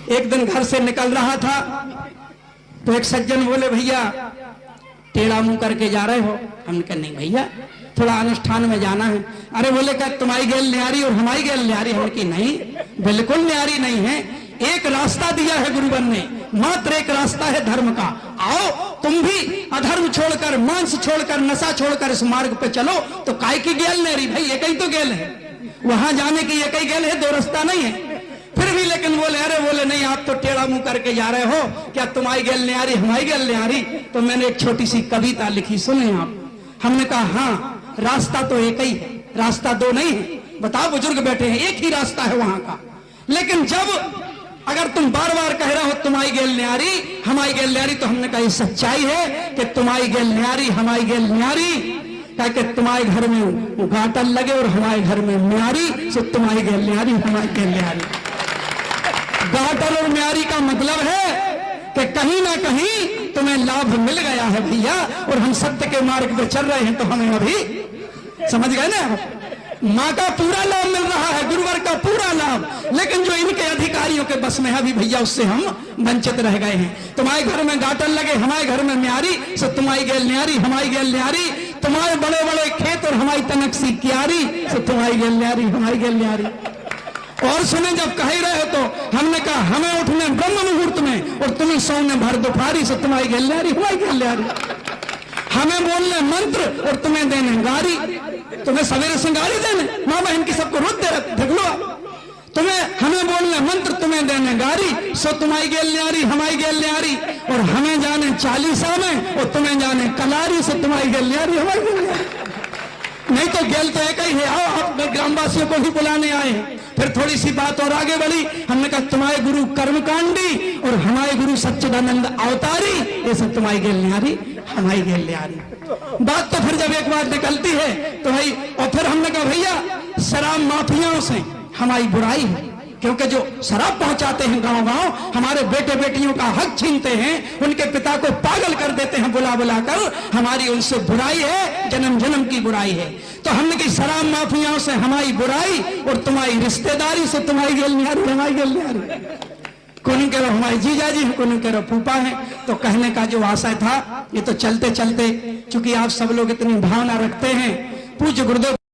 एक दिन घर से निकल रहा था तो एक सज्जन बोले, भैया टेढ़ा मुंह करके जा रहे हो? हमने कहा नहीं भैया, थोड़ा अनुष्ठान में जाना है। अरे बोले क्या तुम्हारी गेल न्यारी और हमारी गेल न्यारी? हमने की नहीं, बिल्कुल न्यारी नहीं है। एक रास्ता दिया है गुरुवन ने, मात्र एक रास्ता है धर्म का। आओ तुम भी अधर्म छोड़कर, मांस छोड़कर, नशा छोड़कर इस मार्ग पे चलो। तो काय की गेल न्यारी भाई, एक ही तो गेल है, वहां जाने की एक ही गेल है, दो रास्ता नहीं है। फिर भी लेकिन बोले, अरे बोले नहीं, आप तो टेढ़ा मुंह करके जा रहे हो, क्या तुम्हारी गेल न्यारी हमारी गेल न्यारी? तो मैंने एक छोटी सी कविता लिखी, सुने आप। हमने कहा हाँ, रास्ता तो एक ही है, रास्ता दो नहीं है। बताओ, बुजुर्ग बैठे हैं, एक ही रास्ता है वहां का। लेकिन जब अगर तुम बार बार कह रहे हो तुम्हारी गेल न्यारी हमारी गेल न्यारी, तो हमने कहा ये सच्चाई है कि तुम्हारी गेल न्यारी हमारी गेल न्यारी, ताकि तुम्हारे घर में घाटल लगे और हमारे घर में न्यारी, सो तुम्हारी गेल न्यारी हमारी गेल न्यारी। घाटल और न्यारी का मतलब है कि कहीं ना कहीं तुम्हें लाभ मिल गया है भैया, और हम सत्य के मार्ग पे चल रहे हैं, तो हमें अभी समझ गए ना, माँ का पूरा लाभ मिल रहा है, गुरुवर का पूरा लाभ। लेकिन जो इनके अधिकारियों के बस में है अभी भैया, उससे हम वंचित रह गए हैं। तुम्हारे घर में गाटल लगे, हमारे घर में न्यारी, सो तुम्हारी गेल न्यारी हमारी गेल न्यारी। तुम्हारे बड़े बड़े खेत और हमारी तनक सी क्यारी, सो तुम्हारी गेल न्यारी हमारी गेल न्यारी। और सुने, जब कह रहे हो तो हमने कहा हमें उठने ब्रह्म मुहूर्त में और तुम्हें सोने भर दोपहरी, सो तुम्हारी गेल न्यारी हमारी गेल न्यारी। हमें बोलने मंत्र और तुम्हें देने गारी, तुम्हें सवेरे से गारी देने, माँ बहन की सबको रोज दे देख लो। तुम्हें हमें बोलने मंत्र, तुम्हें देने गारी, सो तुम्हारी गेल न्यारी हमारी गेल न्यारी। और हमें जाने चालीसा में और तुम्हें जाने कलारी, सो तुम्हारी गेल न्यारी हमारी गेल न्यारी। नहीं तो गेल तो एक ही है। आओ, आप ग्रामवासियों को भी बुलाने आए हैं। फिर थोड़ी सी बात और आगे बढ़ी, हमने कहा तुम्हारे गुरु कर्मकांडी और हमारे गुरु सच्चिदानंद अवतारी, ये सब तुम्हारी गेल न्यारी हमारी गेल न्यारी। बात तो फिर जब एक बात निकलती है तो भाई, और फिर हमने कहा भैया शराब माफियाओं से हमारी बुराई है, क्योंकि जो शराब पहुंचाते हैं गांव गांव, हमारे बेटे बेटियों का हक छीनते हैं, उनके पिता को पागल कर देते हैं बुला बुला कर, हमारी उनसे बुराई है, जन्म जन्म की बुराई है। तो हमने की शराब माफियाओं से हमारी बुराई और तुम्हारी रिश्तेदारी से तुम्हारी गेल न्यारी हमारी गेल न्यारी। कोई कह रहा हमारे जीजा जी, कोई कह रहा फूफा है। तो कहने का जो आशय था, ये तो चलते चलते, चूंकि आप सब लोग इतनी भावना रखते हैं, पूज्य गुरुदेव